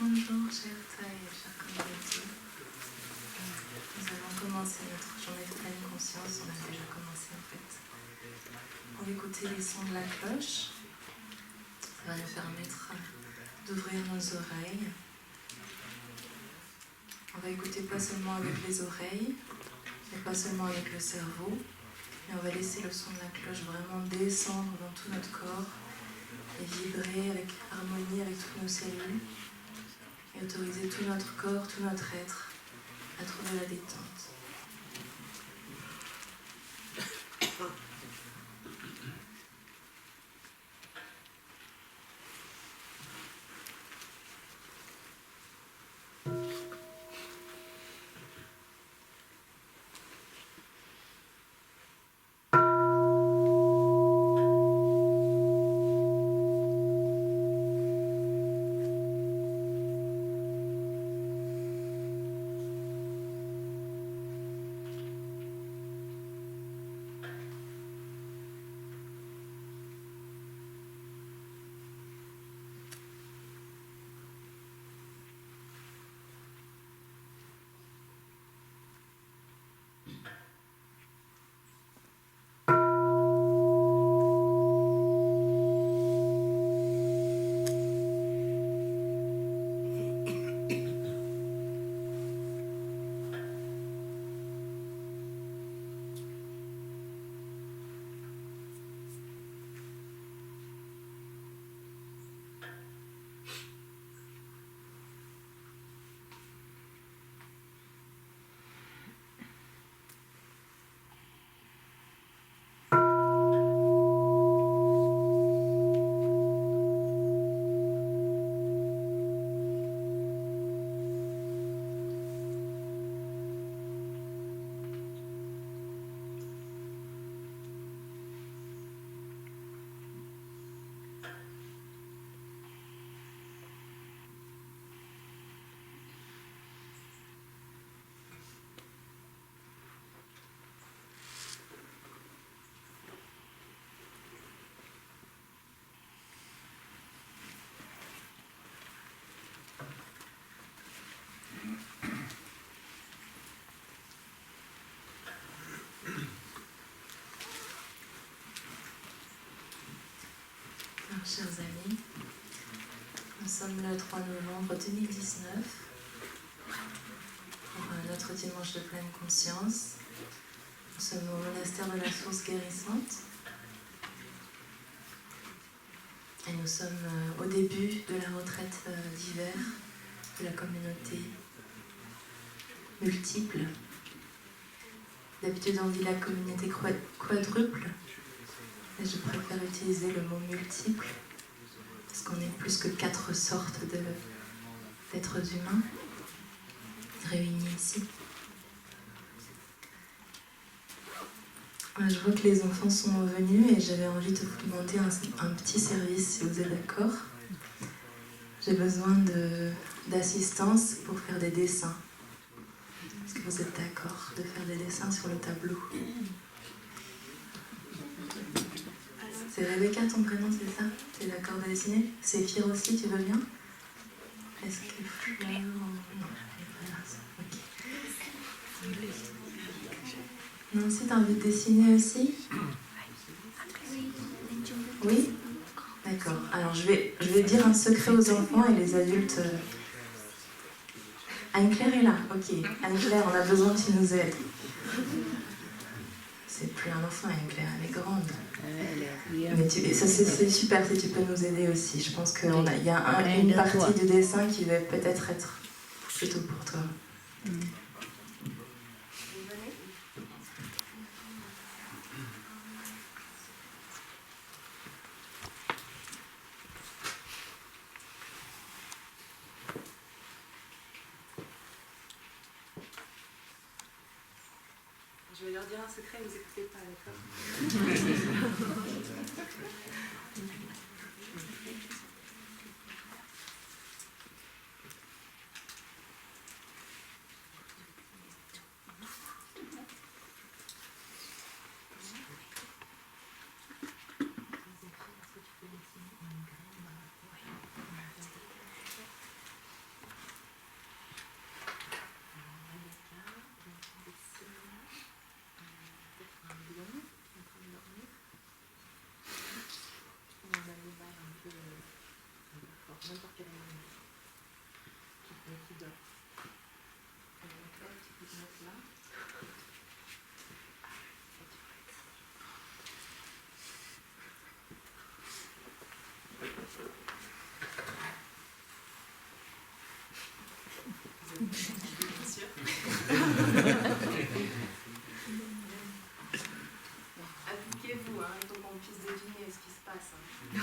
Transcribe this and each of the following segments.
Bonjour, chers Thaï et chers communautés. Nous allons commencer notre journée de pleine conscience. On a déjà commencé en fait. On va écouter les sons de la cloche. Ça va nous permettre d'ouvrir nos oreilles. On va écouter pas seulement avec les oreilles, mais pas seulement avec le cerveau. Et on va laisser le son de la cloche vraiment descendre dans tout notre corps et vibrer avec harmonie avec toutes nos cellules. Et autoriser tout notre corps, tout notre être à trouver la détente. Alors, chers amis, nous sommes le 3 novembre 2019 pour notre dimanche de pleine conscience. Nous sommes au monastère de la Source Guérissante et nous sommes au début de la retraite d'hiver de la communauté multiple. D'habitude on dit la communauté quadruple, mais je préfère utiliser le mot multiple parce qu'on est plus que 4 sortes d'êtres humains réunis ici. Je vois que les enfants sont venus et j'avais envie de vous demander un petit service si vous êtes d'accord. J'ai besoin d'assistance pour faire des dessins. Est-ce que vous êtes d'accord de faire des dessins sur le tableau? C'est Rebecca ton prénom, c'est ça? Tu es d'accord de dessiner? Séphir aussi, tu veux bien? Est-ce que Fleur... Non, ok. Non, si tu as envie de dessiner aussi? Oui? D'accord. Alors je vais dire un secret aux enfants et les adultes. Anne-Claire est là, ok. Anne-Claire, on a besoin que tu nous aides. C'est plus un enfant, Anne-Claire, elle est grande. Mais ça c'est super si tu peux nous aider aussi. Je pense qu'il y a une partie du dessin qui va peut-être être plutôt pour toi. Je vais leur dire un secret, vous n'écoutez pas, d'accord? hein, il faut qu'on puisse deviner ce qui se passe. Hein.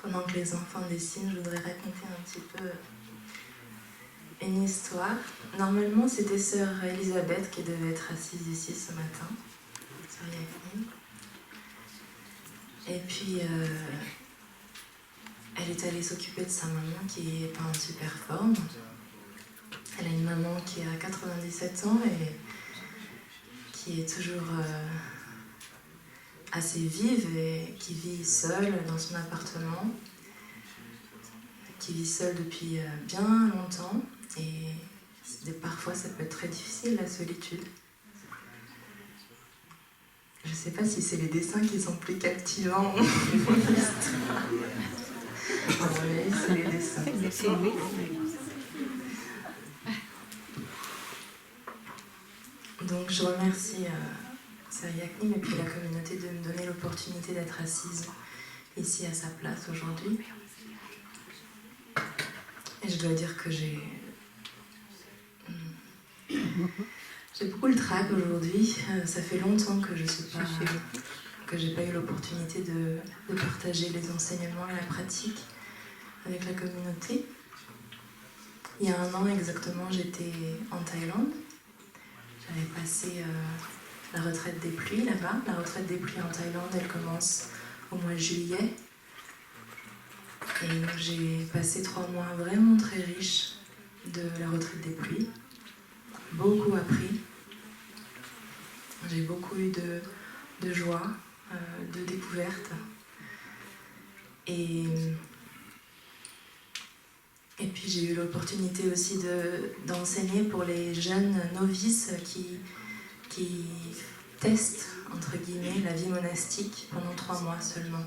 Pendant que les enfants dessinent, je voudrais raconter un petit peu une histoire. Normalement, c'était sœur Elisabeth qui devait être assise ici ce matin, sœur Yasmine. Et puis, elle est allée s'occuper de sa maman qui n'est pas en super forme. Elle a une maman qui a 97 ans et qui est toujours assez vive et qui vit seule dans son appartement, qui vit seule depuis bien longtemps et parfois ça peut être très difficile la solitude. Je ne sais pas si c'est les dessins qui sont plus captivants. Oui, c'est les dessins. Donc je remercie Sœur Yasmine et puis la communauté de me donner l'opportunité d'être assise ici à sa place aujourd'hui. Et je dois dire que j'ai beaucoup le trac aujourd'hui. Ça fait longtemps que j'ai pas eu l'opportunité de partager les enseignements et la pratique avec la communauté. Il y a 1 an exactement, j'étais en Thaïlande. J'avais passé la retraite des pluies là-bas. La retraite des pluies en Thaïlande, elle commence au mois de juillet. Et donc j'ai passé 3 mois vraiment très riches de la retraite des pluies. Beaucoup appris. J'ai beaucoup eu de joie, de découverte. Et puis j'ai eu l'opportunité aussi d'enseigner pour les jeunes novices qui testent, entre guillemets, la vie monastique pendant 3 mois seulement.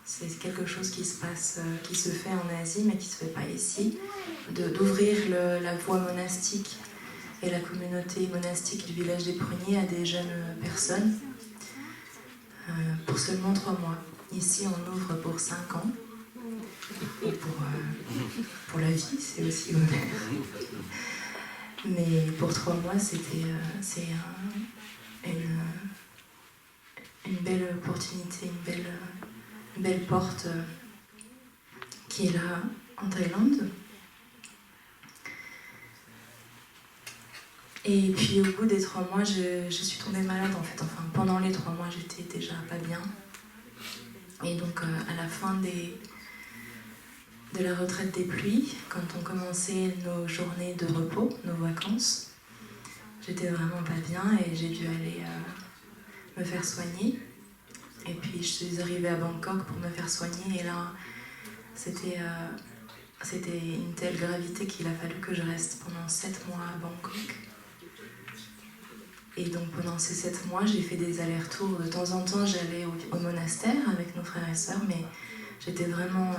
C'est quelque chose qui se passe, qui se fait en Asie, mais qui ne se fait pas ici, d'ouvrir la voie monastique et la communauté monastique du village des Pruniers à des jeunes personnes pour seulement 3 mois. Ici, on ouvre pour 5 ans. Et pour la vie, c'est aussi ouvert. Mais pour 3 mois, c'est une belle opportunité, une belle porte qui est là en Thaïlande. Et puis au bout des 3 mois, je suis tombée malade en fait. Enfin, pendant les 3 mois, j'étais déjà pas bien. Et donc à la fin de la retraite des pluies, quand on commençait nos journées de repos, nos vacances, j'étais vraiment pas bien et j'ai dû aller me faire soigner. Et puis je suis arrivée à Bangkok pour me faire soigner et là, c'était une telle gravité qu'il a fallu que je reste pendant 7 mois à Bangkok. Et donc pendant ces 7 mois, j'ai fait des allers-retours. De temps en temps, j'allais au monastère avec nos frères et sœurs, mais j'étais vraiment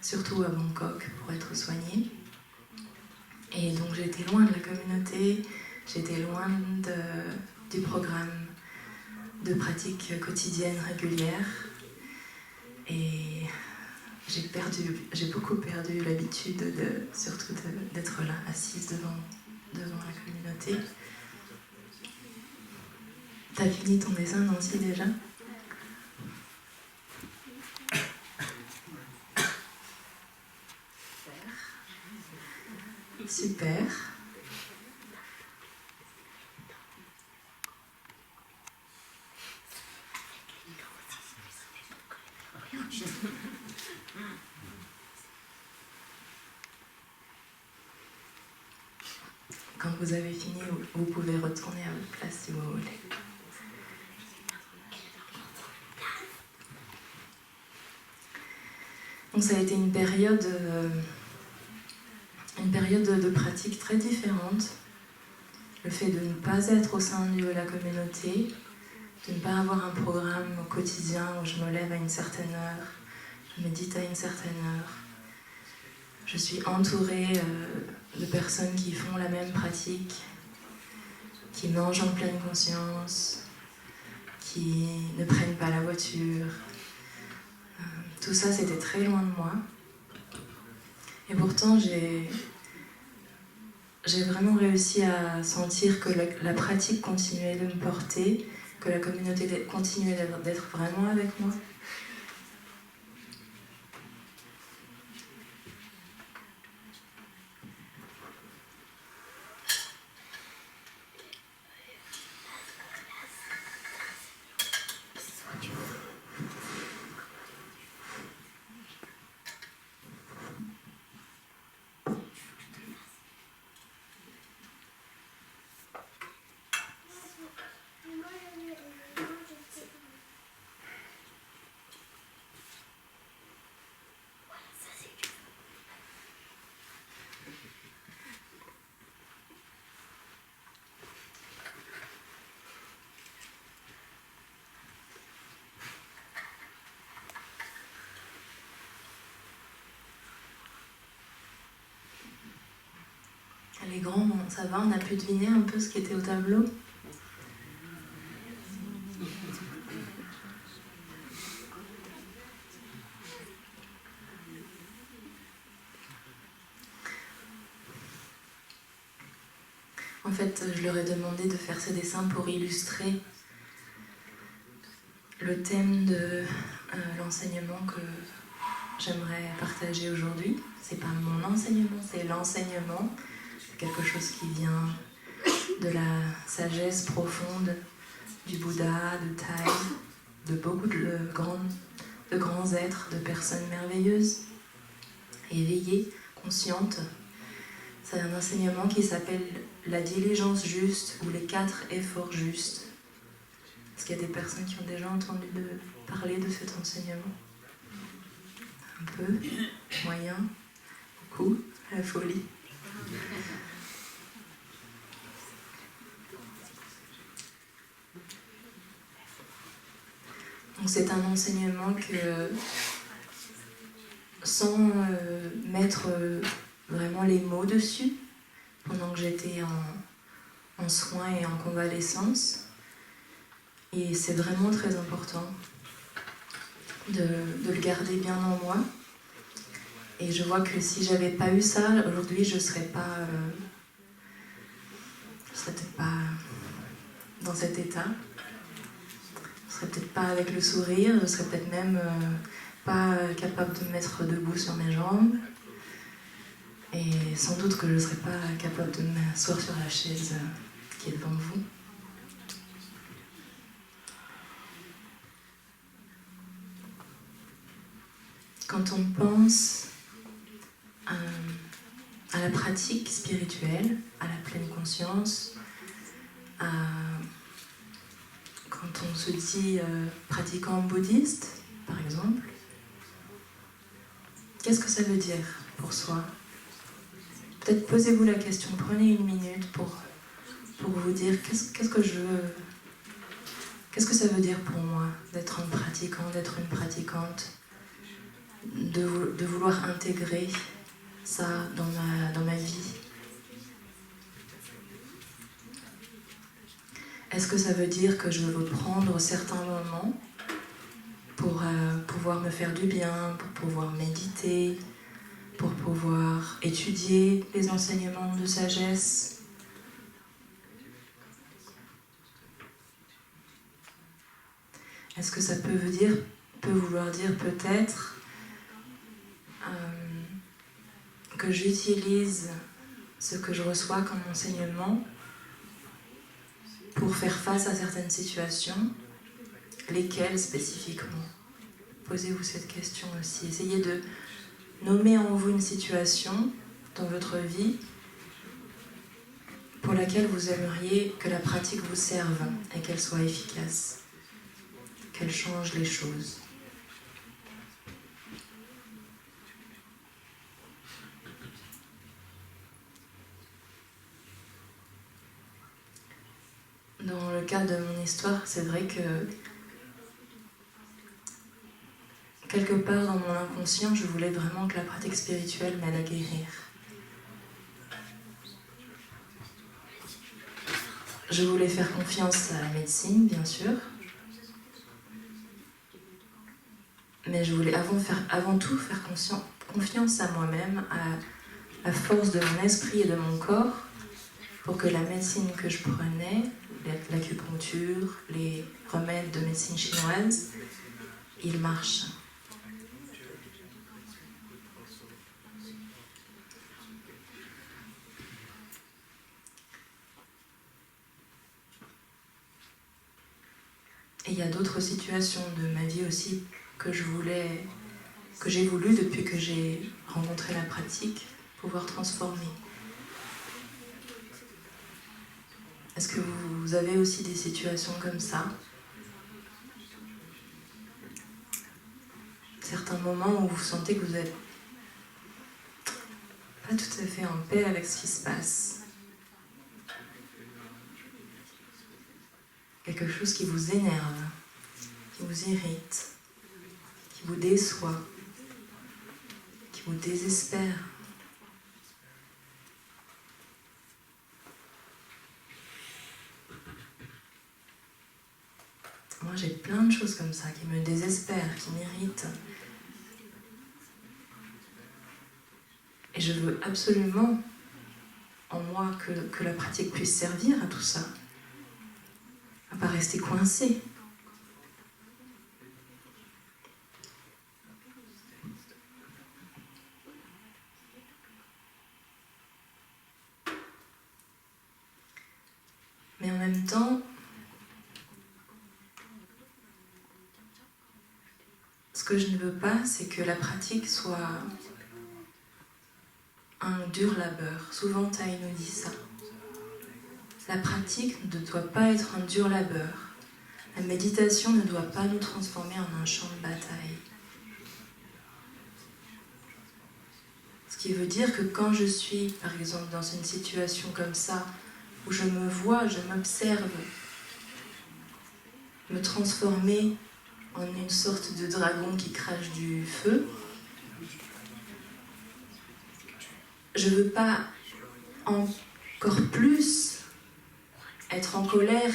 surtout à Bangkok pour être soignée. Et donc j'étais loin de la communauté, j'étais loin du programme de pratique quotidienne régulière. Et j'ai beaucoup perdu l'habitude surtout d'être là, assise devant la communauté. T'as fini ton dessin, Nancy, déjà ? Super. Quand vous avez fini, vous pouvez retourner à votre place si vous voulez. Donc ça a été une période de pratique très différente. Le fait de ne pas être au sein de la communauté, de ne pas avoir un programme quotidien où je me lève à une certaine heure, je médite à une certaine heure. Je suis entourée de personnes qui font la même pratique, qui mangent en pleine conscience, qui ne prennent pas la voiture. Tout ça, c'était très loin de moi. Et pourtant, j'ai j'ai vraiment réussi à sentir que la pratique continuait de me porter, que la communauté continuait d'être vraiment avec moi. Les grands, bon, ça va, on a pu deviner un peu ce qui était au tableau. En fait, je leur ai demandé de faire ces dessins pour illustrer le thème de l'enseignement que j'aimerais partager aujourd'hui. C'est pas mon enseignement, c'est l'enseignement. C'est quelque chose qui vient de la sagesse profonde du Bouddha, de Thaï, de beaucoup de grands êtres, de personnes merveilleuses, éveillées, conscientes. C'est un enseignement qui s'appelle la diligence juste ou les 4 efforts justes. Est-ce qu'il y a des personnes qui ont déjà entendu parler de cet enseignement? Un peu, moyen, beaucoup, la folie. Donc c'est un enseignement que, sans mettre vraiment les mots dessus, pendant que j'étais en soins et en convalescence, et c'est vraiment très important de le garder bien en moi. Et je vois que si j'avais pas eu ça, aujourd'hui je serais peut-être pas dans cet état. Je serais peut-être pas avec le sourire, je serais peut-être même pas capable de me mettre debout sur mes jambes. Et sans doute que je ne serais pas capable de m'asseoir sur la chaise qui est devant vous. Quand on pense à la pratique spirituelle, à la pleine conscience, quand on se dit pratiquant bouddhiste, par exemple, qu'est-ce que ça veut dire pour soi? Peut-être posez-vous la question, prenez une minute pour vous dire qu'est-ce que ça veut dire pour moi d'être un pratiquant, d'être une pratiquante, de vouloir intégrer ça dans ma vie. Est-ce que ça veut dire que je veux prendre certains moments pour pouvoir me faire du bien, pour pouvoir méditer, pour pouvoir étudier les enseignements de sagesse? Est-ce que ça peut vouloir dire peut-être que j'utilise ce que je reçois comme enseignement pour faire face à certaines situations, lesquelles spécifiquement? Posez-vous cette question aussi. Essayez de nommer en vous une situation dans votre vie pour laquelle vous aimeriez que la pratique vous serve et qu'elle soit efficace, qu'elle change les choses. Dans le cas de mon histoire, c'est vrai que quelque part dans mon inconscient, je voulais vraiment que la pratique spirituelle m'aide à guérir. Je voulais faire confiance à la médecine, bien sûr, mais je voulais avant tout faire confiance à moi-même, à la force de mon esprit et de mon corps, pour que la médecine que je prenais, l'acupuncture, les remèdes de médecine chinoise, ils marchent. Et il y a d'autres situations de ma vie aussi que j'ai voulu depuis que j'ai rencontré la pratique, pouvoir transformer. Est-ce que vous avez aussi des situations comme ça? Certains moments où vous sentez que vous n'êtes pas tout à fait en paix avec ce qui se passe. Quelque chose qui vous énerve, qui vous irrite, qui vous déçoit, qui vous désespère. Moi, j'ai plein de choses comme ça qui me désespèrent, qui m'irritent. Et je veux absolument, en moi, que la pratique puisse servir à tout ça. À pas rester coincé. Mais en même temps, ce que je ne veux pas, c'est que la pratique soit un dur labeur. Souvent, Thay nous dit ça. La pratique ne doit pas être un dur labeur. La méditation ne doit pas nous transformer en un champ de bataille. Ce qui veut dire que quand je suis, par exemple, dans une situation comme ça, où je me vois, je m'observe, me transformer en une sorte de dragon qui crache du feu, je ne veux pas encore plus être en colère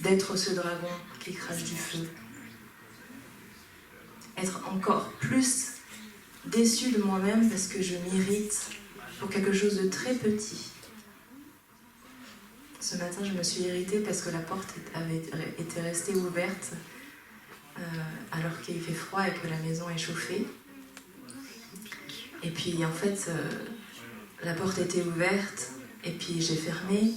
d'être ce dragon qui crache du feu. Être encore plus déçue de moi-même parce que je m'irrite pour quelque chose de très petit. Ce matin, je me suis irritée parce que la porte avait été restée ouverte alors qu'il fait froid et que la maison est chauffée. Et puis, en fait, la porte était ouverte et puis j'ai fermé.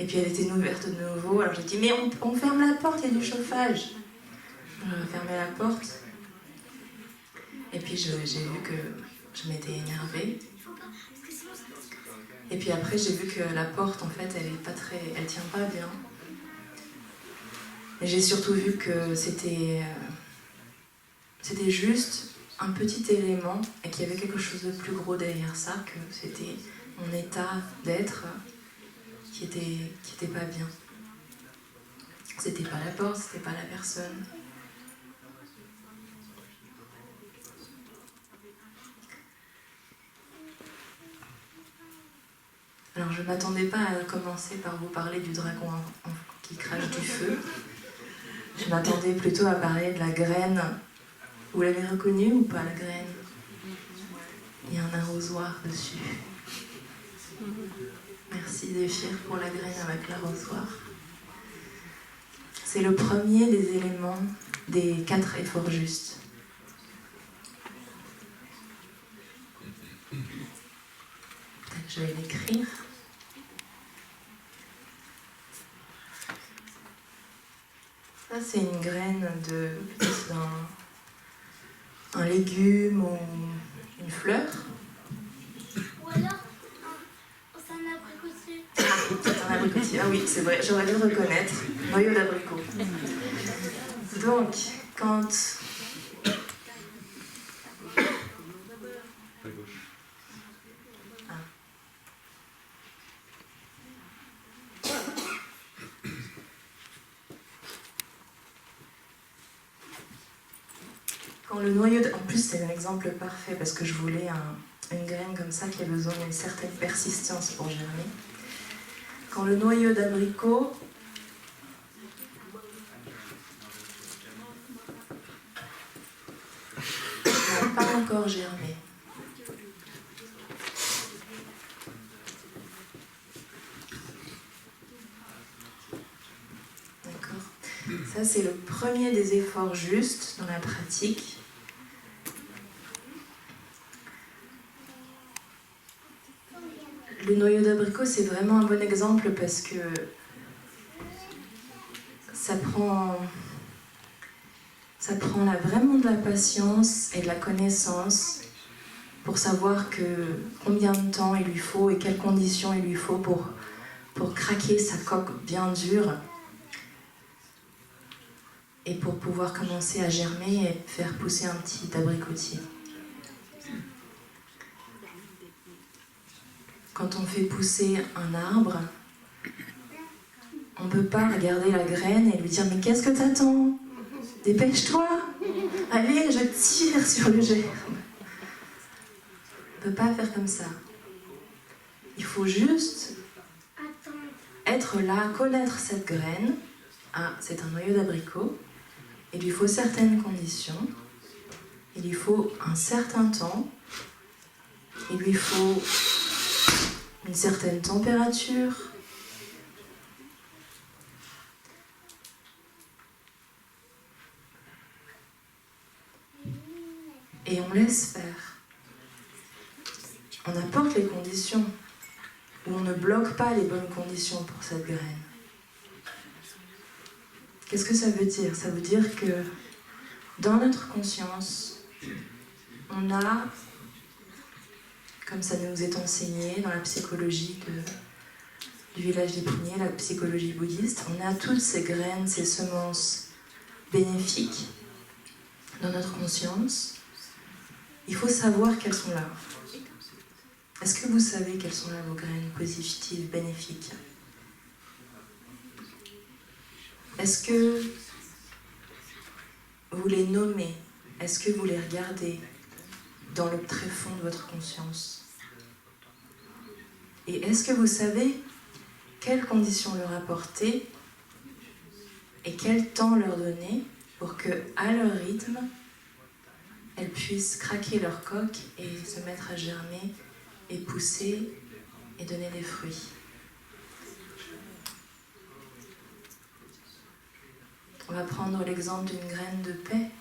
Et puis elle était ouverte de nouveau, alors j'ai dit « Mais on ferme la porte, il y a du chauffage !» J'ai fermé la porte. Et puis j'ai vu que je m'étais énervée. Et puis après j'ai vu que la porte, en fait, elle tient pas bien. Et j'ai surtout vu que c'était juste un petit élément et qu'il y avait quelque chose de plus gros derrière ça, que c'était mon état d'être qui était pas bien. C'était pas la porte, c'était pas la personne. Alors je m'attendais pas à commencer par vous parler du dragon qui crache du feu. Je m'attendais plutôt à parler de la graine. Vous l'avez reconnue ou pas, la graine? Il y a un arrosoir dessus. Merci Zéphyr pour la graine avec l'arrosoir. C'est le premier des éléments des 4 efforts justes. Peut-être que je vais l'écrire. Ça, c'est une graine d'un légume ou une fleur. Ou alors, c'est un abricotier. C'est un abricotier. Ah oui, c'est vrai, j'aurais dû le reconnaître. Noyau d'abricot. Donc, quand... Quand le noyau... En plus, c'est un exemple parfait parce que je voulais une graine comme ça qui a besoin d'une certaine persistance pour germer. Quand le noyau d'abricot n'a pas encore germé, Ça, c'est le premier des efforts justes dans la pratique. Le noyau d'abricot, c'est vraiment un bon exemple parce que ça prend là vraiment de la patience et de la connaissance pour savoir combien de temps il lui faut et quelles conditions il lui faut pour craquer sa coque bien dure et pour pouvoir commencer à germer et faire pousser un petit abricotier. Quand on fait pousser un arbre, on ne peut pas regarder la graine et lui dire « Mais qu'est-ce que t'attends ? Dépêche-toi ! Allez, je tire sur le germe !» On ne peut pas faire comme ça. Il faut juste être là, connaître cette graine. Ah, c'est un noyau d'abricot. Il lui faut certaines conditions. Il lui faut un certain temps. Il lui faut une certaine température. Et on laisse faire. On apporte les conditions, ou on ne bloque pas les bonnes conditions pour cette graine. Qu'est-ce que ça veut dire ? Ça veut dire que dans notre conscience, on a, comme ça nous est enseigné dans la psychologie du village des Pruniers, la psychologie bouddhiste, on a toutes ces graines, ces semences bénéfiques dans notre conscience. Il faut savoir qu'elles sont là. Est-ce que vous savez quelles sont là vos graines positives, bénéfiques ? Est-ce que vous les nommez ? Est-ce que vous les regardez dans le tréfonds de votre conscience ? Et est-ce que vous savez quelles conditions leur apporter et quel temps leur donner pour que, à leur rythme, elles puissent craquer leur coque et se mettre à germer et pousser et donner des fruits. On va prendre l'exemple d'une graine de paix.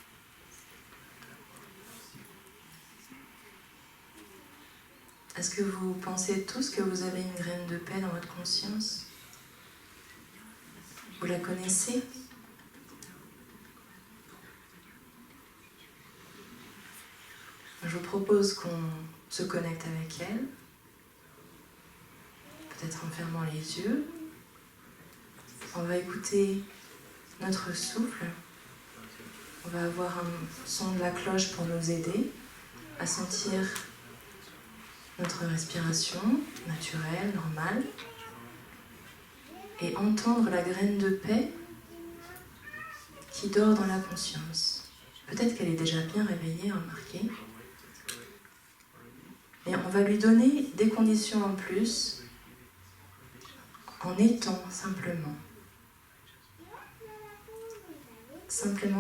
Est-ce que vous pensez tous que vous avez une graine de paix dans votre conscience ? Vous la connaissez ? Je vous propose qu'on se connecte avec elle, peut-être en fermant les yeux. On va écouter notre souffle. On va avoir un son de la cloche pour nous aider à sentir notre respiration naturelle, normale, et entendre la graine de paix qui dort dans la conscience. Peut-être qu'elle est déjà bien réveillée, remarquez. Et on va lui donner des conditions en plus, en étant simplement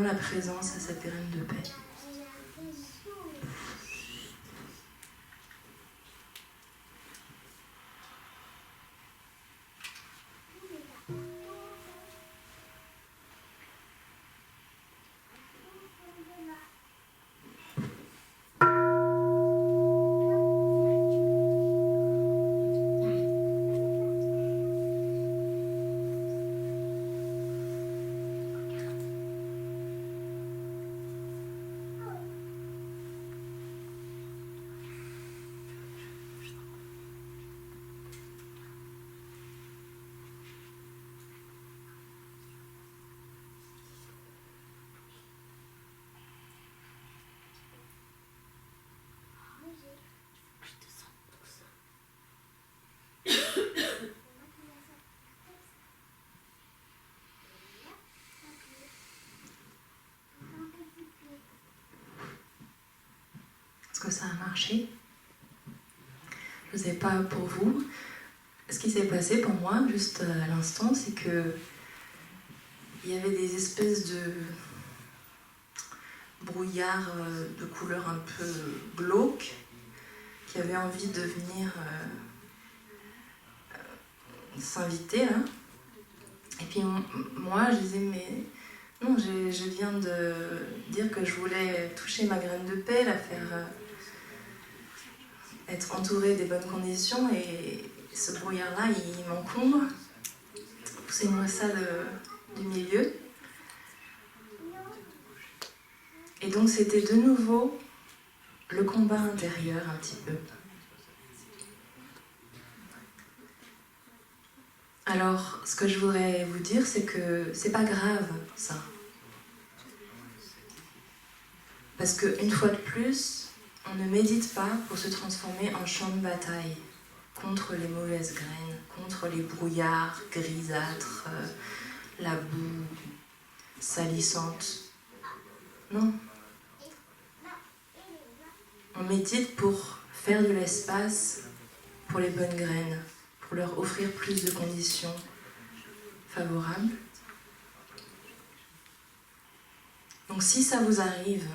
la présence à cette graine de paix. Est-ce que ça a marché ? Je ne sais pas pour vous. Ce qui s'est passé pour moi, juste à l'instant, c'est que il y avait des espèces de brouillards de couleur un peu glauque qui avaient envie de venir s'inviter là. Et puis moi, je disais, mais Non, je viens de dire que je voulais toucher ma graine de paix, la faire être entourée des bonnes conditions, et ce brouillard-là, il m'encombre. Poussez-moi ça du milieu. Et donc c'était de nouveau le combat intérieur un petit peu. Alors, ce que je voudrais vous dire, c'est que c'est pas grave, ça. Parce qu'une fois de plus, on ne médite pas pour se transformer en champ de bataille contre les mauvaises graines, contre les brouillards grisâtres, la boue salissante. Non. On médite pour faire de l'espace pour les bonnes graines, pour leur offrir plus de conditions favorables. Donc si ça vous arrive,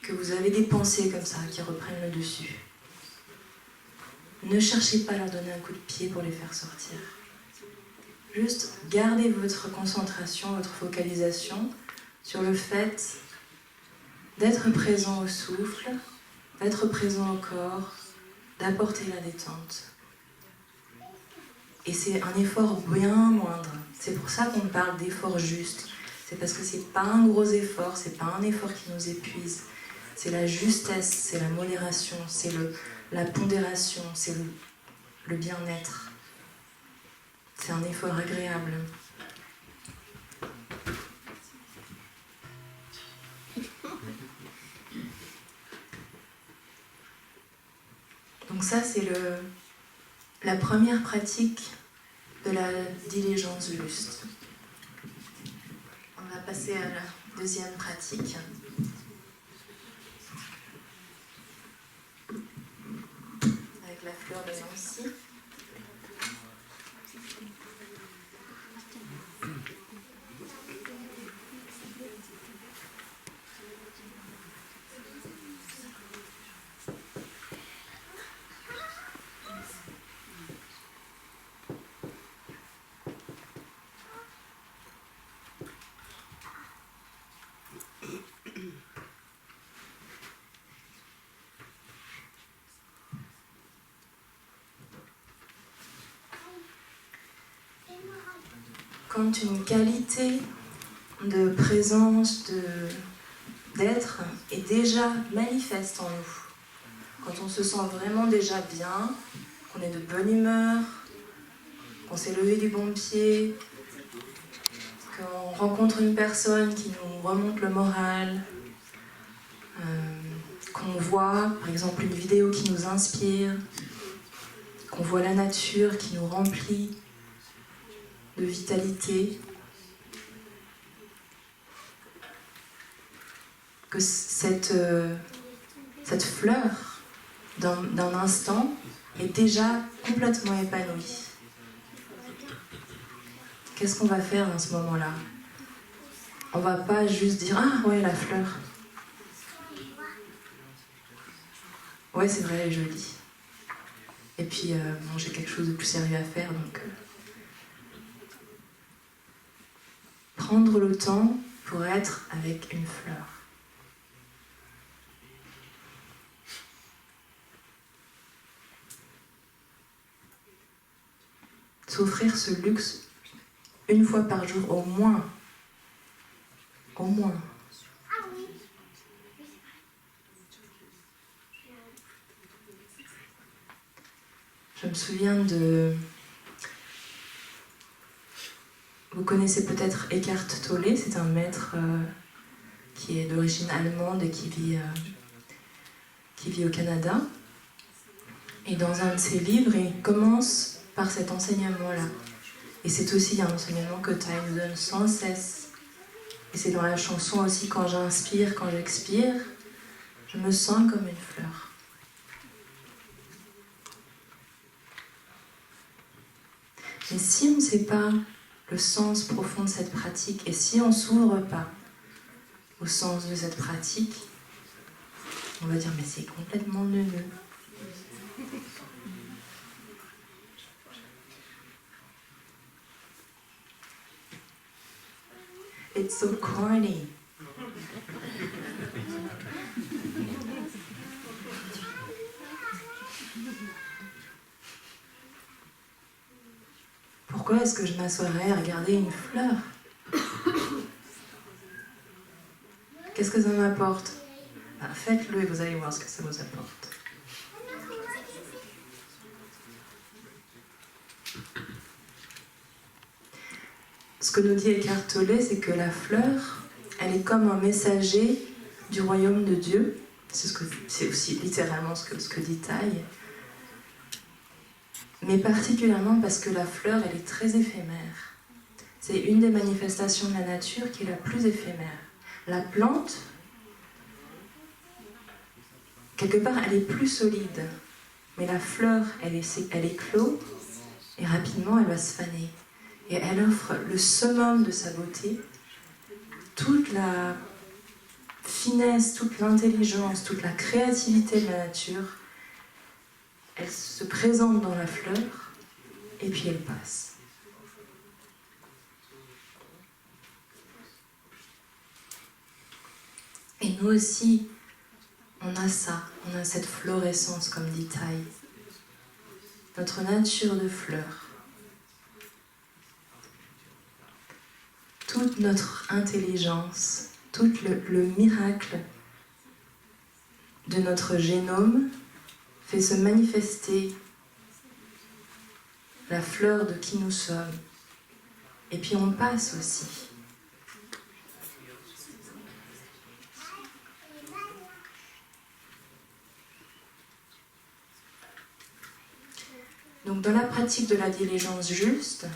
que vous avez des pensées comme ça qui reprennent le dessus, ne cherchez pas à leur donner un coup de pied pour les faire sortir. Juste gardez votre concentration, votre focalisation sur le fait d'être présent au souffle, d'être présent au corps, d'apporter la détente. Et c'est un effort bien moindre. C'est pour ça qu'on parle d'effort juste. C'est parce que c'est pas un gros effort, c'est pas un effort qui nous épuise. C'est la justesse, c'est la modération, c'est la pondération, c'est le bien-être. C'est un effort agréable. Donc ça, c'est la première pratique de la diligence juste. On va passer à la deuxième pratique. Avec la fleur de Nancy. Quand une qualité de présence, d'être est déjà manifeste en nous, quand on se sent vraiment déjà bien, qu'on est de bonne humeur, qu'on s'est levé du bon pied, qu'on rencontre une personne qui nous remonte le moral, qu'on voit par exemple une vidéo qui nous inspire, qu'on voit la nature qui nous remplit de vitalité, que cette fleur d'un instant est déjà complètement épanouie. Qu'est-ce qu'on va faire dans ce moment-là? On va pas juste dire « Ah ouais, la fleur. Ouais, c'est vrai, elle est jolie. Et puis, bon, j'ai quelque chose de plus sérieux à faire, donc... Prendre le temps pour être avec une fleur. S'offrir ce luxe une fois par jour au moins. Au moins. Je me souviens de... Vous connaissez peut-être Eckhart Tolle, c'est un maître qui est d'origine allemande et qui vit au Canada. Et dans un de ses livres, il commence par cet enseignement-là. Et c'est aussi un enseignement que Tai nous donne sans cesse. Et c'est dans la chanson aussi, quand j'inspire, quand j'expire, je me sens comme une fleur. Mais si on ne sait pas le sens profond de cette pratique, et si on ne s'ouvre pas au sens de cette pratique, on va dire mais c'est complètement neuneux. It's so corny. Pourquoi est-ce que je m'assoirais à regarder une fleur? Qu'est-ce que ça m'apporte? Faites-le et vous allez voir ce que ça vous apporte. Ce que nous dit Eckhart Tolle, c'est que la fleur, elle est comme un messager du royaume de Dieu. C'est aussi littéralement ce que dit Taille. Mais particulièrement parce que la fleur, elle est très éphémère. C'est une des manifestations de la nature qui est la plus éphémère. La plante, quelque part, elle est plus solide. Mais la fleur, elle éclot et rapidement, elle va se faner. Et elle offre le summum de sa beauté, toute la finesse, toute l'intelligence, toute la créativité de la nature. Elle se présente dans la fleur et puis elle passe. Et nous aussi, on a ça, on a cette florescence, comme dit Taille. Notre nature de fleur. Toute notre intelligence, tout le miracle de notre génome fait se manifester la fleur de qui nous sommes. Et puis on passe aussi. Donc dans la pratique de la diligence juste,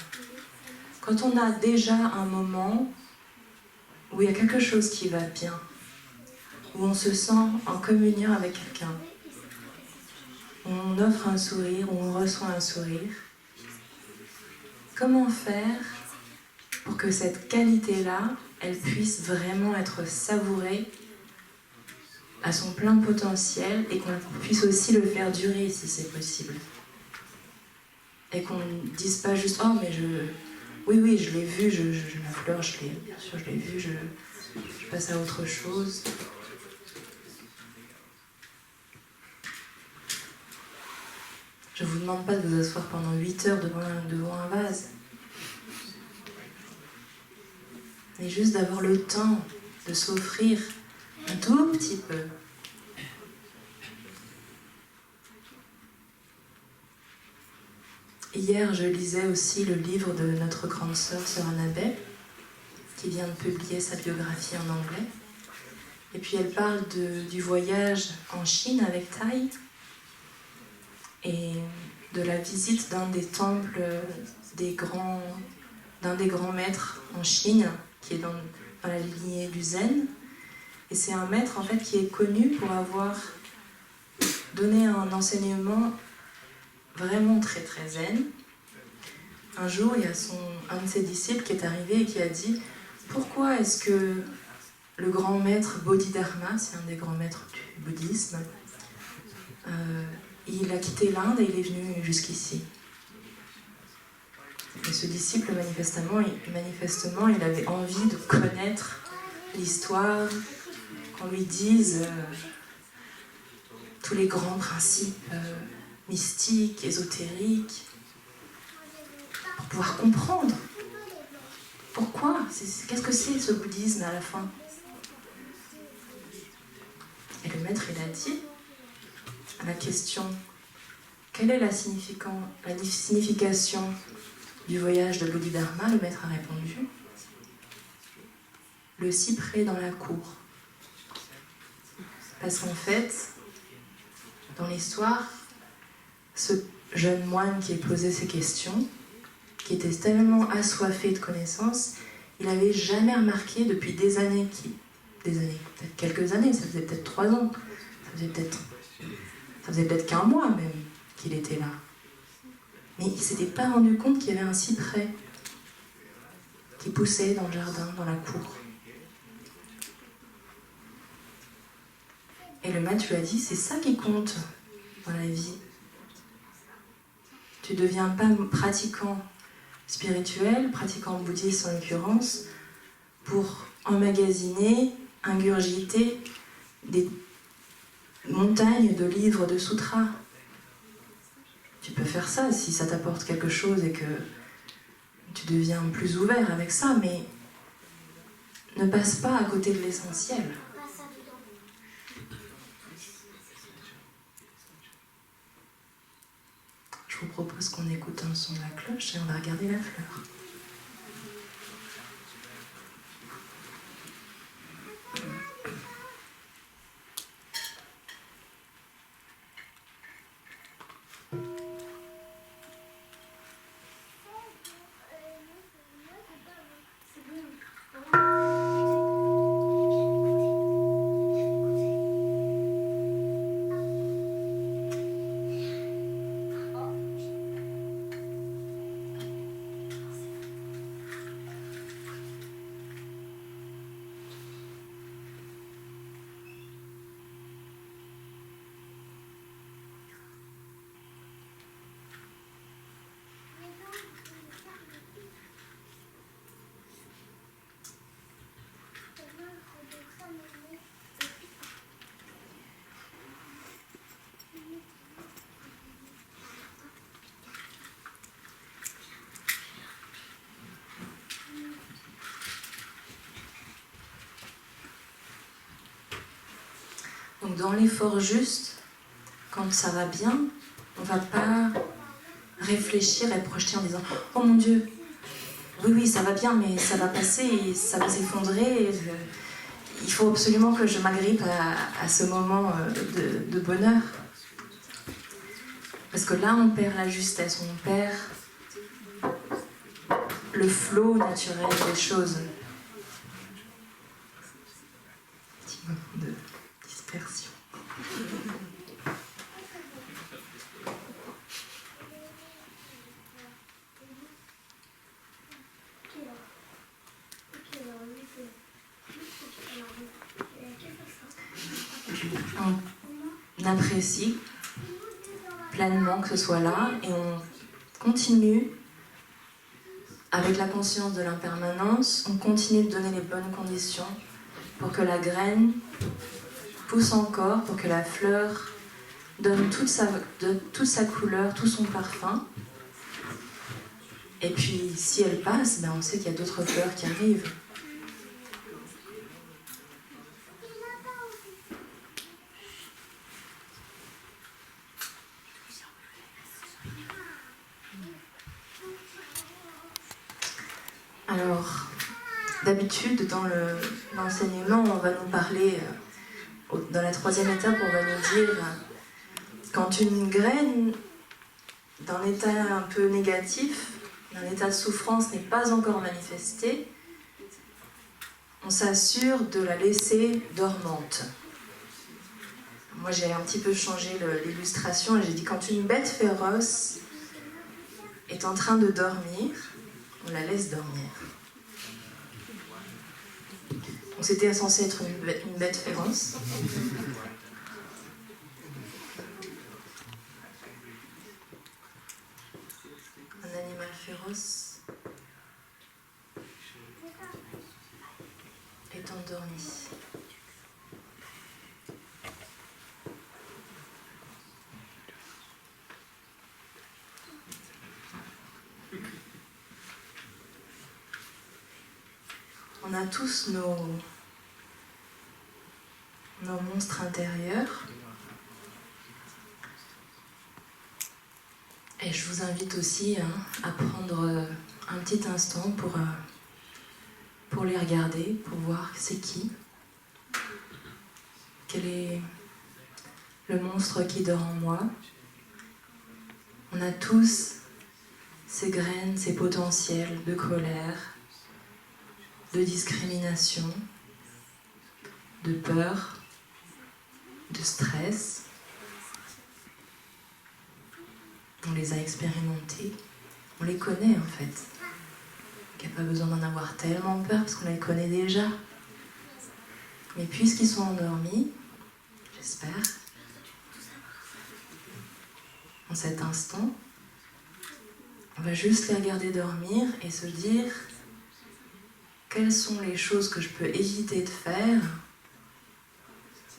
quand on a déjà un moment où il y a quelque chose qui va bien, où on se sent en communion avec quelqu'un, où on offre un sourire, où on reçoit un sourire, comment faire pour que cette qualité-là, elle puisse vraiment être savourée à son plein potentiel et qu'on puisse aussi le faire durer si c'est possible. Et qu'on ne dise pas juste « Oh, mais oui, je l'ai vu, la fleur, bien sûr, je l'ai vu, je passe à autre chose. » Je ne vous demande pas de vous asseoir pendant 8 heures devant un vase. Mais juste d'avoir le temps de s'offrir un tout petit peu. Hier, je lisais aussi le livre de notre grande sœur, sœur Annabelle, qui vient de publier sa biographie en anglais. Et puis elle parle du voyage en Chine avec Taille et de la visite d'un des temples d'un des grands maîtres en Chine, qui est dans la lignée du Zen. Et c'est un maître en fait qui est connu pour avoir donné un enseignement vraiment très très zen. Un jour, il y a un de ses disciples qui est arrivé et qui a dit « Pourquoi est-ce que le grand maître Bodhidharma, c'est un des grands maîtres du bouddhisme, il a quitté l'Inde et il est venu jusqu'ici ?» Et ce disciple, manifestement, il avait envie de connaître l'histoire, qu'on lui dise tous les grands principes mystiques, ésotériques, pour pouvoir comprendre pourquoi, qu'est-ce que c'est ce bouddhisme à la fin. Et le maître, il a dit à la question « Quelle est la signification du voyage de Bodhidharma ?» Le maître a répondu « Le cyprès dans la cour ». Parce qu'en fait, dans l'histoire, ce jeune moine qui a posé ces questions, qui était tellement assoiffé de connaissances, il n'avait jamais remarqué depuis des années, peut-être quelques années, ça faisait peut-être 3 ans, ça faisait peut-être qu'un mois même qu'il était là. Mais il ne s'était pas rendu compte qu'il y avait un cyprès qui poussait dans le jardin, dans la cour. Et le maître lui a dit, c'est ça qui compte dans la vie. Tu ne deviens pas pratiquant spirituel, pratiquant bouddhiste en l'occurrence, pour emmagasiner, ingurgiter des montagnes de livres de sutras. Tu peux faire ça si ça t'apporte quelque chose et que tu deviens plus ouvert avec ça, mais ne passe pas à côté de l'essentiel. Je vous propose qu'on écoute un son de la cloche et on va regarder la fleur. Donc dans l'effort juste, quand ça va bien, on ne va pas réfléchir et projeter en disant « Oh mon Dieu, oui, ça va bien, mais ça va passer et ça va s'effondrer. Il faut absolument que je m'agrippe à ce moment de bonheur. » Parce que là, on perd la justesse, on perd le flot naturel des choses. Petit moment de dispersion. On apprécie pleinement que ce soit là et on continue avec la conscience de l'impermanence, on continue de donner les bonnes conditions pour que la graine pousse encore, pour que la fleur donne toute sa couleur, tout son parfum. Et puis si elle passe, on sait qu'il y a d'autres fleurs qui arrivent. Alors, d'habitude, dans l'enseignement, on va nous parler, dans la troisième étape, on va nous dire, quand une graine d'un état un peu négatif, d'un état de souffrance n'est pas encore manifestée, on s'assure de la laisser dormante. Moi, j'ai un petit peu changé l'illustration et j'ai dit, quand une bête féroce est en train de dormir, on la laisse dormir. Donc c'était censé être une bête féroce. Un animal féroce est endormi. On a tous nos monstres intérieurs. Et je vous invite aussi à prendre un petit instant pour les regarder, pour voir c'est qui. Quel est le monstre qui dort en moi. On a tous ces graines, ces potentiels de colère, de discrimination, de peur, de stress. On les a expérimentés, on les connaît en fait. Il n'y a pas besoin d'en avoir tellement peur parce qu'on les connaît déjà. Mais puisqu'ils sont endormis, j'espère, en cet instant, on va juste les regarder dormir et se dire quelles sont les choses que je peux éviter de faire?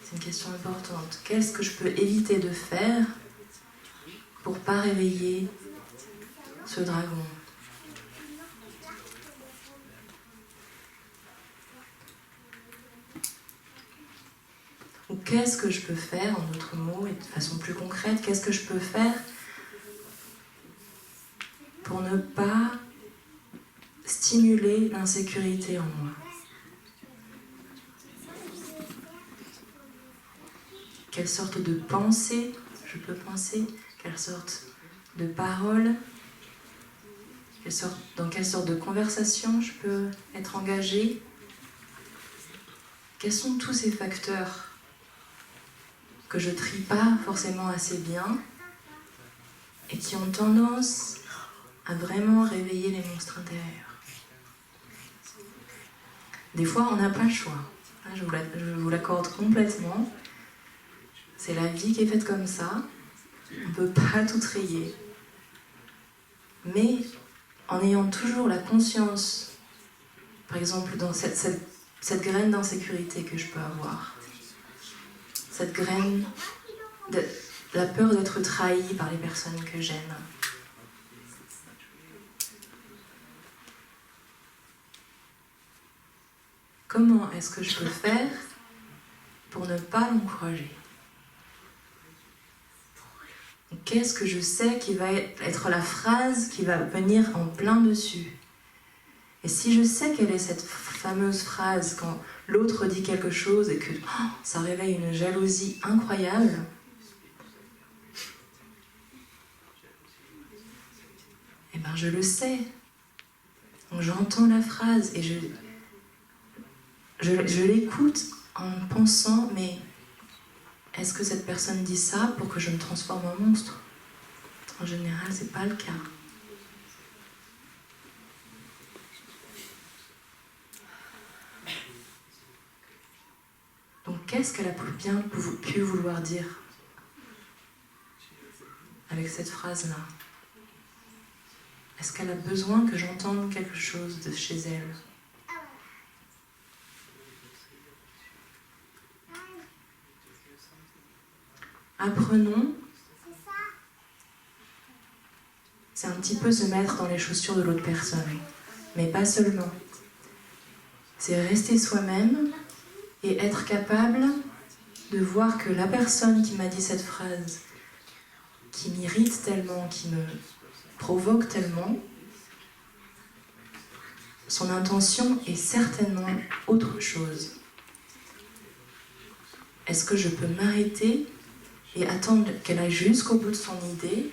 C'est une question importante. Qu'est-ce que je peux éviter de faire pour ne pas réveiller ce dragon? Ou qu'est-ce que je peux faire, en d'autres mots, et de façon plus concrète, qu'est-ce que je peux faire pour ne pas stimuler l'insécurité en moi? Quelle sorte de pensée je peux penser? Quelle sorte de parole? Dans quelle sorte de conversation je peux être engagée? Quels sont tous ces facteurs que je trie pas forcément assez bien et qui ont tendance à vraiment réveiller les monstres intérieurs? Des fois, on n'a pas le choix. Je vous l'accorde complètement. C'est la vie qui est faite comme ça. On ne peut pas tout trier. Mais en ayant toujours la conscience, par exemple, dans cette graine d'insécurité que je peux avoir, cette graine de la peur d'être trahi par les personnes que j'aime, comment est-ce que je peux faire pour ne pas l'encourager? Qu'est-ce que je sais qui va être la phrase qui va venir en plein dessus? Et si je sais quelle est cette fameuse phrase quand l'autre dit quelque chose et que ça réveille une jalousie incroyable, eh ben je le sais. Donc j'entends la phrase et je l'écoute en pensant, mais est-ce que cette personne dit ça pour que je me transforme en monstre? En général, c'est pas le cas. Donc qu'est-ce qu'elle a bien pu vouloir dire avec cette phrase-là? Est-ce qu'elle a besoin que j'entende quelque chose de chez elle? Apprenons, c'est un petit peu se mettre dans les chaussures de l'autre personne, mais pas seulement. C'est rester soi-même et être capable de voir que la personne qui m'a dit cette phrase, qui m'irrite tellement, qui me provoque tellement, son intention est certainement autre chose. Est-ce que je peux m'arrêter et attendre qu'elle aille jusqu'au bout de son idée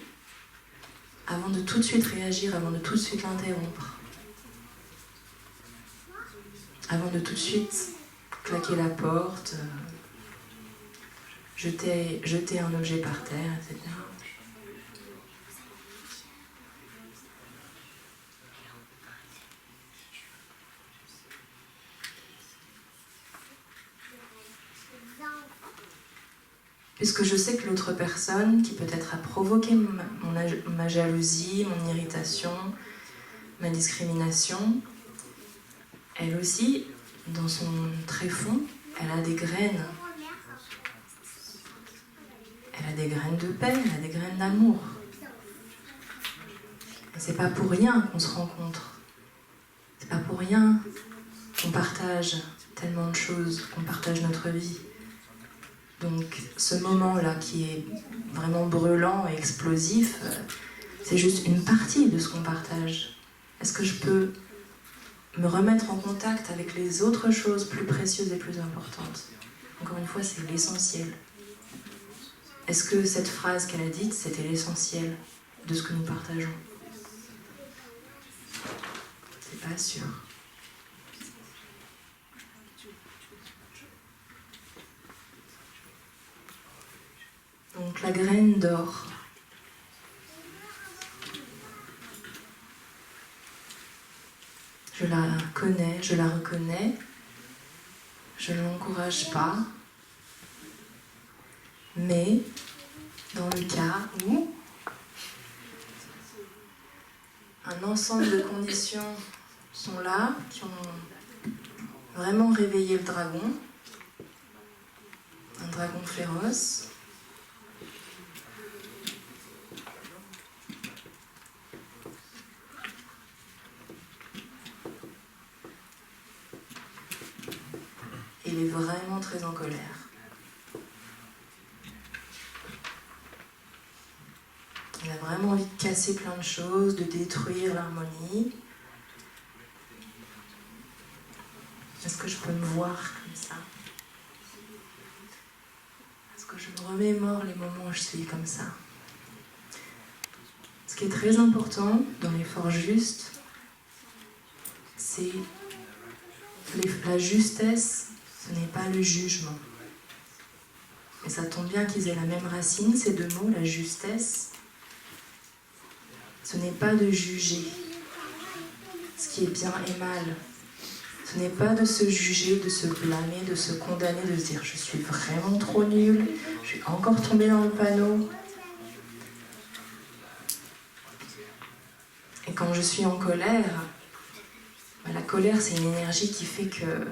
avant de tout de suite réagir, avant de tout de suite l'interrompre, avant de tout de suite claquer la porte, jeter un objet par terre, etc. Puisque je sais que l'autre personne qui peut-être a provoqué ma jalousie, mon irritation, ma discrimination, elle aussi, dans son tréfonds, elle a des graines. Elle a des graines de paix, elle a des graines d'amour. Et c'est pas pour rien qu'on se rencontre. C'est pas pour rien qu'on partage tellement de choses, qu'on partage notre vie. Donc ce moment-là qui est vraiment brûlant et explosif, c'est juste une partie de ce qu'on partage. Est-ce que je peux me remettre en contact avec les autres choses plus précieuses et plus importantes? Encore une fois, c'est l'essentiel. Est-ce que cette phrase qu'elle a dite, c'était l'essentiel de ce que nous partageons? C'est pas sûr. Donc la graine d'or. Je la connais, je la reconnais, je ne l'encourage pas, mais dans le cas où un ensemble de conditions sont là, qui ont Vraiment réveiller le dragon, un dragon féroce. Il est vraiment très en colère. Il a vraiment envie de casser plein de choses, de détruire l'harmonie. Est-ce que je peux me voir comme ça? Est-ce que je me remémore les moments où je suis comme ça? Ce qui est très important dans l'effort juste, c'est la justesse, ce n'est pas le jugement. Et ça tombe bien qu'ils aient la même racine, ces deux mots, la justesse. Ce n'est pas de juger ce qui est bien et mal. Ce n'est pas de se juger, de se blâmer, de se condamner, de se dire « je suis vraiment trop nulle, je suis encore tombée dans le panneau ». Et quand je suis en colère, la colère c'est une énergie qui fait que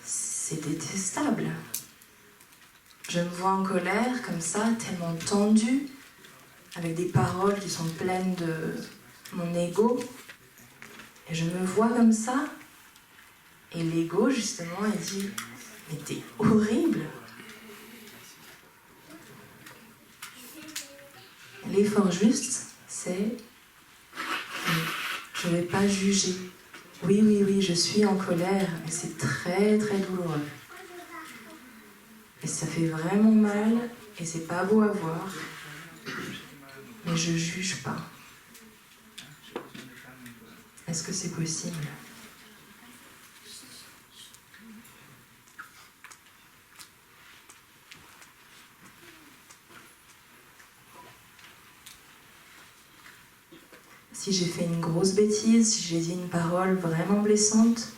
c'est détestable. Je me vois en colère comme ça, tellement tendue, avec des paroles qui sont pleines de mon ego. Et je me vois comme ça. Et l'ego, justement, il dit « mais t'es horrible !» L'effort juste, c'est « je ne vais pas juger. Oui, je suis en colère, et c'est très, très douloureux. Et ça fait vraiment mal, et c'est pas beau à voir. Mais je juge pas. Est-ce que c'est possible ? Si j'ai fait une grosse bêtise, si j'ai dit une parole vraiment blessante,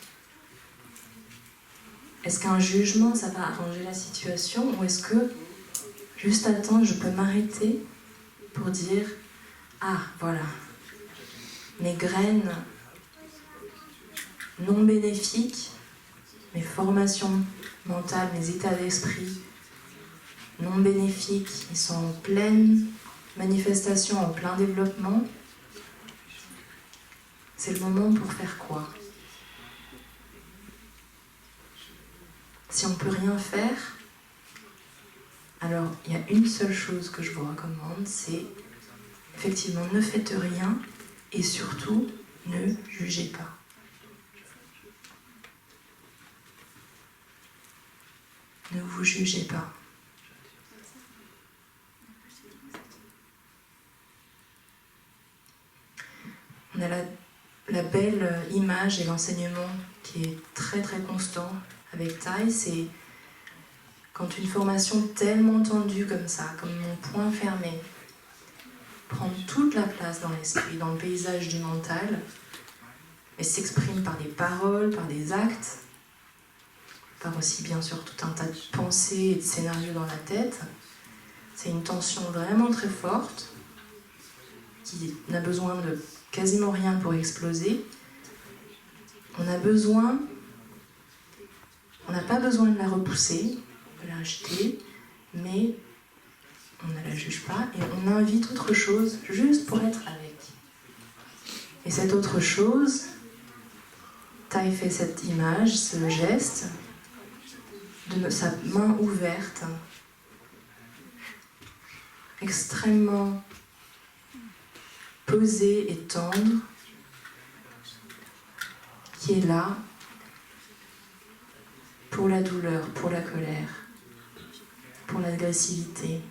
est-ce qu'un jugement, ça va arranger la situation? Ou est-ce que, juste à temps, je peux m'arrêter pour dire « Ah, voilà, mes graines non bénéfiques, mes formations mentales, mes états d'esprit non bénéfiques, ils sont en pleine manifestation, en plein développement. C'est le moment pour faire quoi? Si on ne peut rien faire, alors il y a une seule chose que je vous recommande, c'est effectivement ne faites rien et surtout ne jugez pas. Ne vous jugez pas. On a la belle image et l'enseignement qui est très très constant avec Thay, c'est quand une formation tellement tendue comme ça, comme mon poing fermé, prend toute la place dans l'esprit, dans le paysage du mental, et s'exprime par des paroles, par des actes, par aussi bien sûr tout un tas de pensées et de scénarios dans la tête. C'est une tension vraiment très forte qui n'a besoin de quasiment rien pour exploser. On n'a pas besoin de la repousser, de la rejeter, mais on ne la juge pas et on invite autre chose juste pour être avec. Et cette autre chose, Thay fait cette image, ce geste, de sa main ouverte, extrêmement posée et tendre, qui est là pour la douleur, pour la colère, pour l'agressivité,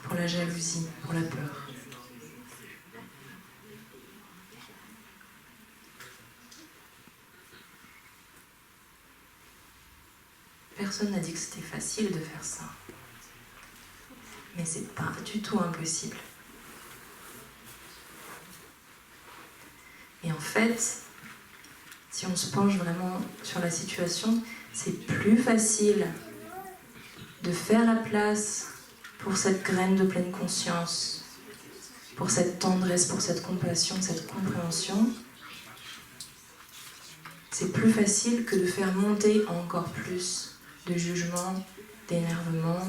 pour la jalousie, pour la peur. Personne n'a dit que c'était facile de faire ça. Mais c'est pas du tout impossible. Et en fait, si on se penche vraiment sur la situation, c'est plus facile de faire la place pour cette graine de pleine conscience, pour cette tendresse, pour cette compassion, cette compréhension, c'est plus facile que de faire monter encore plus de jugement, d'énervement,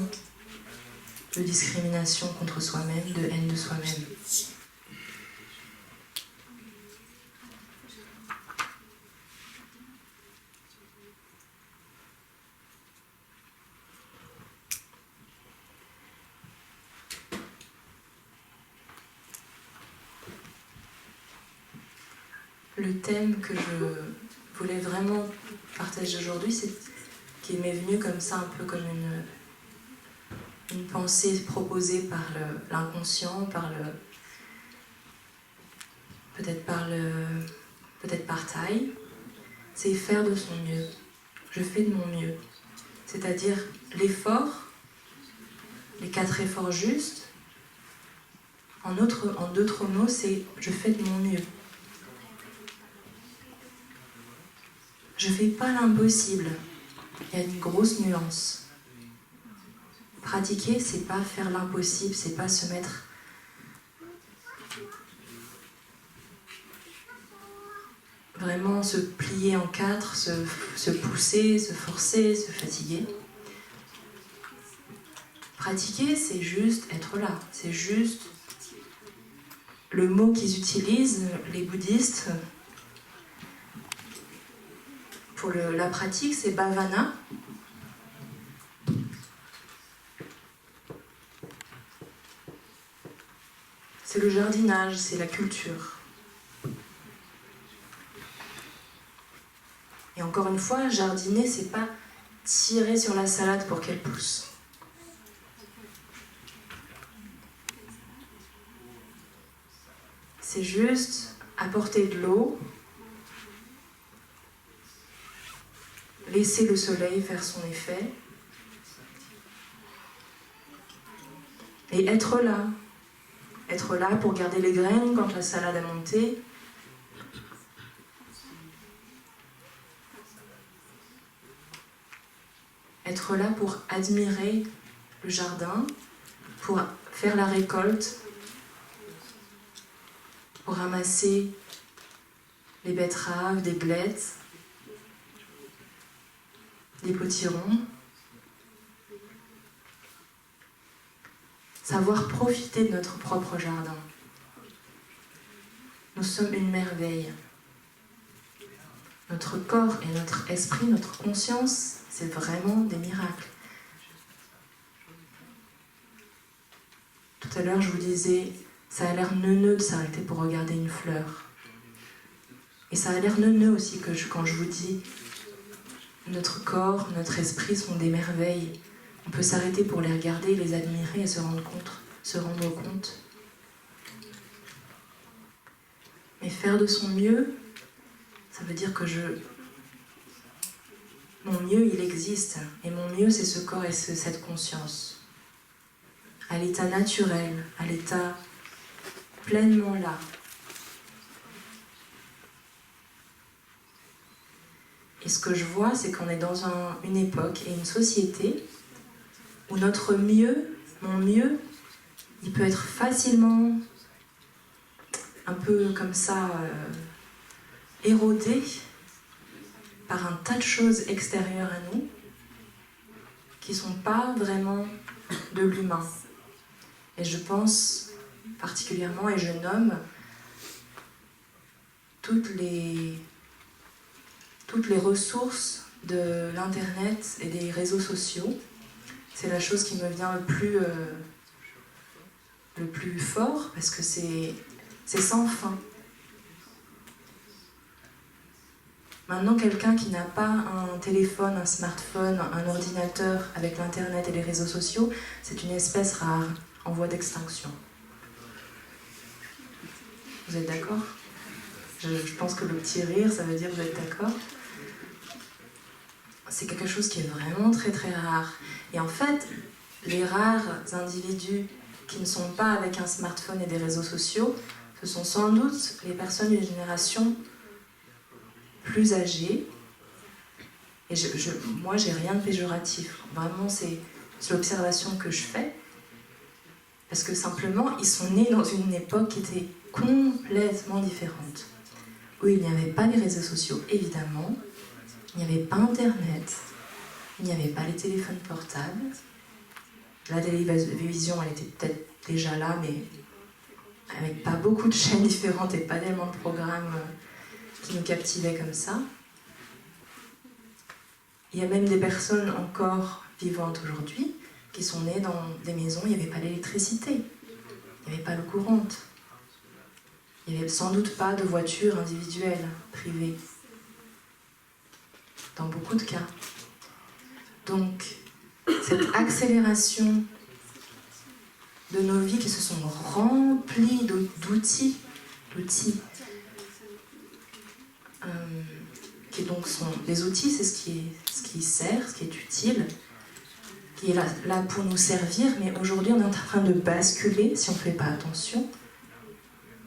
de discrimination contre soi-même, de haine de soi-même. Le thème que je voulais vraiment partager aujourd'hui, c'est qui m'est venu comme ça, un peu comme une pensée proposée par l'inconscient, peut-être par taille, c'est faire de son mieux. Je fais de mon mieux. C'est-à-dire l'effort, les 4 efforts justes, en d'autres mots, c'est je fais de mon mieux. Je fais pas l'impossible. Il y a une grosse nuance. Pratiquer, c'est pas faire l'impossible, c'est pas se mettre vraiment se plier en 4, se pousser, se forcer, se fatiguer. Pratiquer, c'est juste être là. C'est juste le mot qu'ils utilisent, les bouddhistes, pour la pratique, c'est bhavana. C'est le jardinage, c'est la culture. Et encore une fois, jardiner, c'est pas tirer sur la salade pour qu'elle pousse. C'est juste apporter de l'eau, laisser le soleil faire son effet et être là. Être là pour garder les graines quand la salade a monté. Être là pour admirer le jardin, pour faire la récolte, pour ramasser les betteraves, des blettes, des potirons. Savoir profiter de notre propre jardin. Nous sommes une merveille. Notre corps et notre esprit, notre conscience, c'est vraiment des miracles. Tout à l'heure, je vous disais, ça a l'air neuneux de s'arrêter pour regarder une fleur. Et ça a l'air neuneux aussi quand je vous dis, notre corps, notre esprit sont des merveilles. On peut s'arrêter pour les regarder, les admirer et se rendre compte. Mais faire de son mieux, ça veut dire que mon mieux, il existe. Et mon mieux, c'est ce corps et cette conscience. À l'état naturel, à l'état pleinement là. Et ce que je vois, c'est qu'on est dans une époque et une société où notre mieux, mon mieux, il peut être facilement un peu comme ça érodé par un tas de choses extérieures à nous qui ne sont pas vraiment de l'humain. Et je pense particulièrement, et je nomme toutes les ressources de l'Internet et des réseaux sociaux. C'est la chose qui me vient le plus fort, parce que c'est sans fin. Maintenant, quelqu'un qui n'a pas un téléphone, un smartphone, un ordinateur avec l'Internet et les réseaux sociaux, c'est une espèce rare, en voie d'extinction. Vous êtes d'accord ? Je pense que le petit rire, ça veut dire que vous êtes d'accord. C'est quelque chose qui est vraiment très très rare. Et en fait, les rares individus qui ne sont pas avec un smartphone et des réseaux sociaux, ce sont sans doute les personnes d'une génération plus âgée. Et moi, j'ai rien de péjoratif. Vraiment, c'est l'observation que je fais. Parce que simplement, ils sont nés dans une époque qui était complètement différente. où il n'y avait pas les réseaux sociaux, évidemment, il n'y avait pas Internet, il n'y avait pas les téléphones portables. La télévision, elle était peut-être déjà là, mais avec pas beaucoup de chaînes différentes et pas tellement de programmes qui nous captivaient comme ça. Il y a même des personnes encore vivantes aujourd'hui qui sont nées dans des maisons où il n'y avait pas l'électricité, il n'y avait pas l'eau courante, il n'y avait sans doute pas de voiture individuelle, privée, dans beaucoup de cas. Donc, cette accélération de nos vies qui se sont remplies d'outils, qui donc sont les outils, c'est ce qui sert, ce qui est utile, qui est là pour nous servir, mais aujourd'hui on est en train de basculer si on ne fait pas attention.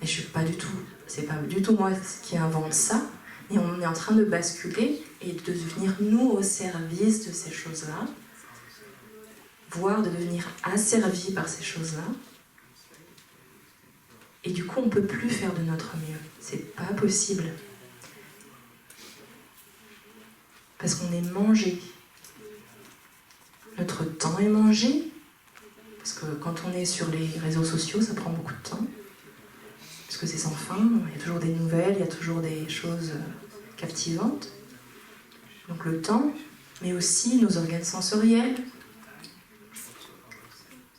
Et c'est pas du tout moi qui invente ça, mais on est en train de basculer et de devenir nous au service de ces choses-là, voire de devenir asservis par ces choses-là. Et du coup, on ne peut plus faire de notre mieux. C'est pas possible. Parce qu'on est mangé. Notre temps est mangé. Parce que quand on est sur les réseaux sociaux, ça prend beaucoup de temps. Parce que c'est sans fin. Il y a toujours des nouvelles, il y a toujours des choses captivantes. Donc le temps, mais aussi nos organes sensoriels.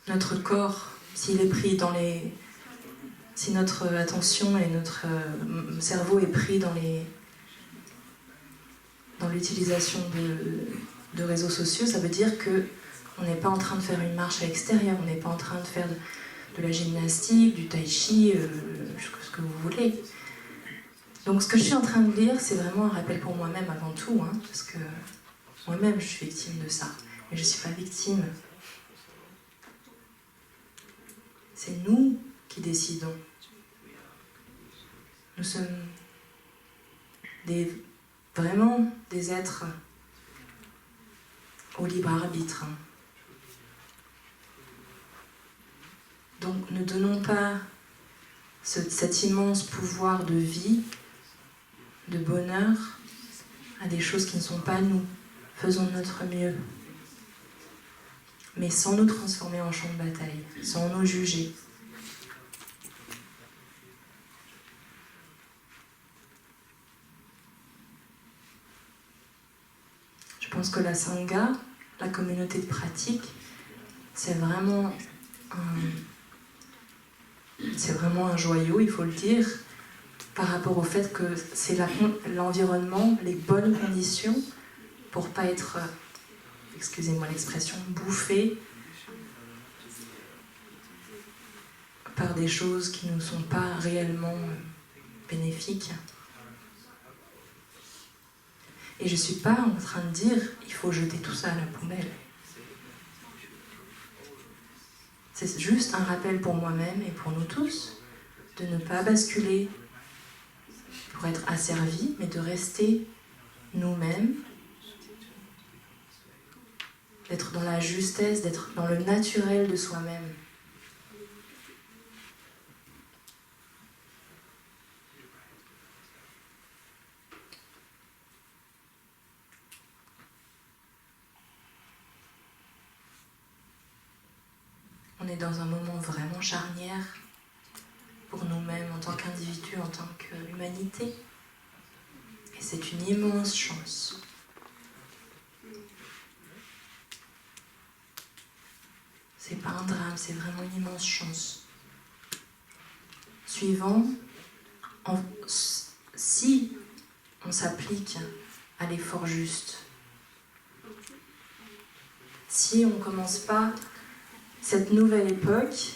Notre corps, s'il est pris dans les... Si notre attention et notre cerveau est pris dans l'utilisation de réseaux sociaux, ça veut dire qu'on n'est pas en train de faire une marche à l'extérieur, on n'est pas en train de faire de la gymnastique, du tai chi, ce que vous voulez. Donc ce que je suis en train de dire, c'est vraiment un rappel pour moi-même avant tout, hein, parce que moi-même je suis victime de ça, mais je ne suis pas victime. C'est nous qui décidons. Nous sommes vraiment des êtres au libre arbitre. Donc ne donnons pas cet immense pouvoir de vie, de bonheur, à des choses qui ne sont pas nous. Faisons de notre mieux. Mais sans nous transformer en champ de bataille, sans nous juger. Je pense que la Sangha, la communauté de pratique, c'est vraiment un joyau, il faut le dire, par rapport au fait que c'est l'environnement, les bonnes conditions pour ne pas être, excusez-moi l'expression, bouffé par des choses qui ne nous sont pas réellement bénéfiques. Et je ne suis pas en train de dire il faut jeter tout ça à la poubelle. C'est juste un rappel pour moi-même et pour nous tous de ne pas basculer pour être asservis, mais de rester nous-mêmes, d'être dans la justesse, d'être dans le naturel de soi-même. On est dans un moment vraiment charnière pour nous-mêmes en tant qu'individus, en tant qu'humanité. Et c'est une immense chance. C'est pas un drame, c'est vraiment une immense chance. Suivant, si on s'applique à l'effort juste, si on ne commence pas cette nouvelle époque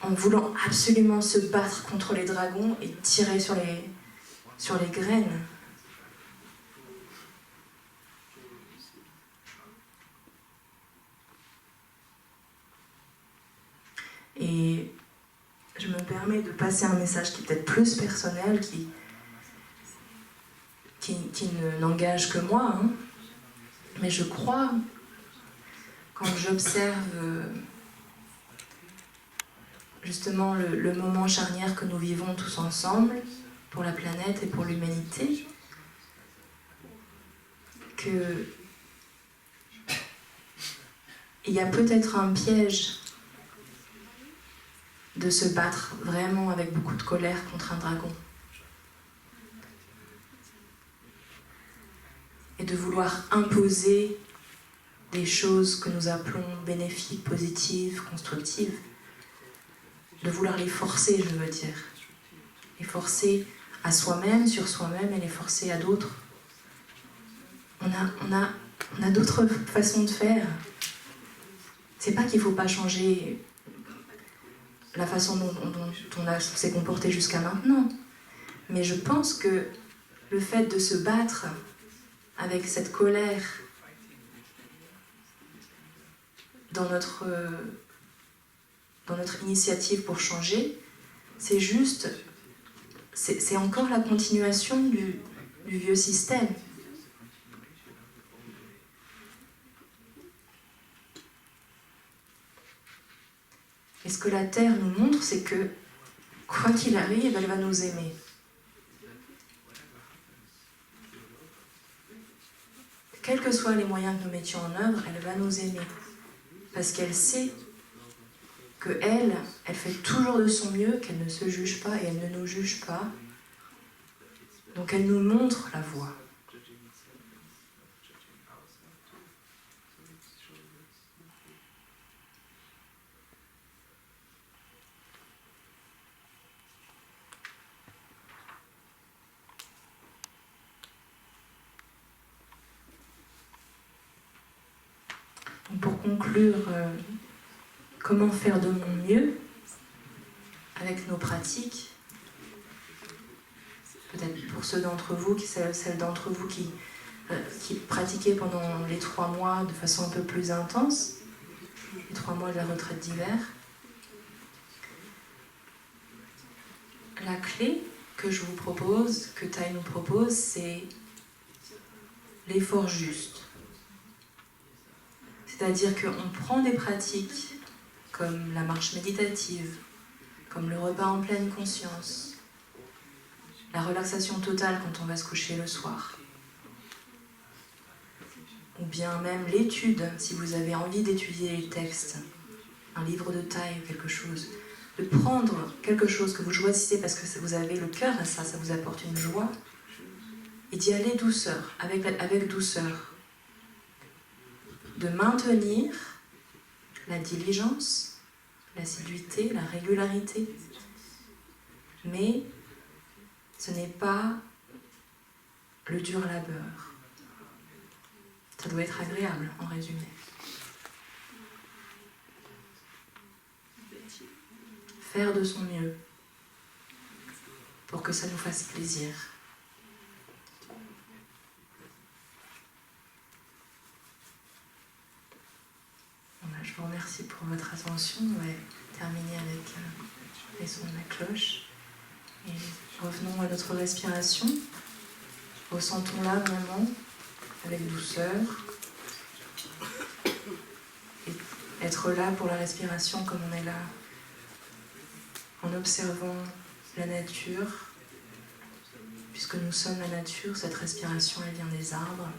en voulant absolument se battre contre les dragons et tirer sur les graines. Et je me permets de passer un message qui est peut-être plus personnel, qui n'engage que moi, hein. Mais je crois, quand j'observe justement le moment charnière que nous vivons tous ensemble, pour la planète et pour l'humanité, que il y a peut-être un piège de se battre vraiment avec beaucoup de colère contre un dragon. Et de vouloir imposer des choses que nous appelons bénéfiques, positives, constructives. De vouloir les forcer, je veux dire. Les forcer à soi-même, sur soi-même, et les forcer à d'autres. On a d'autres façons de faire. C'est pas qu'il ne faut pas changer la façon dont on s'est comporté jusqu'à maintenant. Mais je pense que le fait de se battre avec cette colère dans notre initiative pour changer, c'est juste, c'est encore la continuation du vieux système. Et ce que la Terre nous montre, c'est que, quoi qu'il arrive, elle va nous aimer. Quels que soient les moyens que nous mettions en œuvre, elle va nous aimer. Parce qu'elle sait qu'elle fait toujours de son mieux, qu'elle ne se juge pas et elle ne nous juge pas. Donc elle nous montre la voie. Donc pour conclure, comment faire de mon mieux avec nos pratiques, peut-être pour ceux d'entre vous, celles d'entre vous qui pratiquaient pendant les 3 mois de façon un peu plus intense, les 3 mois de la retraite d'hiver. La clé que je vous propose, que Thay nous propose, c'est l'effort juste. C'est-à-dire qu'on prend des pratiques comme la marche méditative, comme le repas en pleine conscience, la relaxation totale quand on va se coucher le soir, ou bien même l'étude, si vous avez envie d'étudier les textes, un livre de Thay ou quelque chose, de prendre quelque chose que vous choisissez parce que vous avez le cœur à ça, ça vous apporte une joie, et d'y aller douceur, avec douceur, de maintenir la diligence, l'assiduité, la régularité, mais ce n'est pas le dur labeur. Ça doit être agréable, en résumé. Faire de son mieux pour que ça nous fasse plaisir. Voilà, je vous remercie pour votre attention. On va terminer avec les sons de la cloche. Et revenons à notre respiration. Ressentons-la vraiment avec douceur. Et être là pour la respiration comme on est là, en observant la nature. Puisque nous sommes la nature, cette respiration, elle vient des arbres.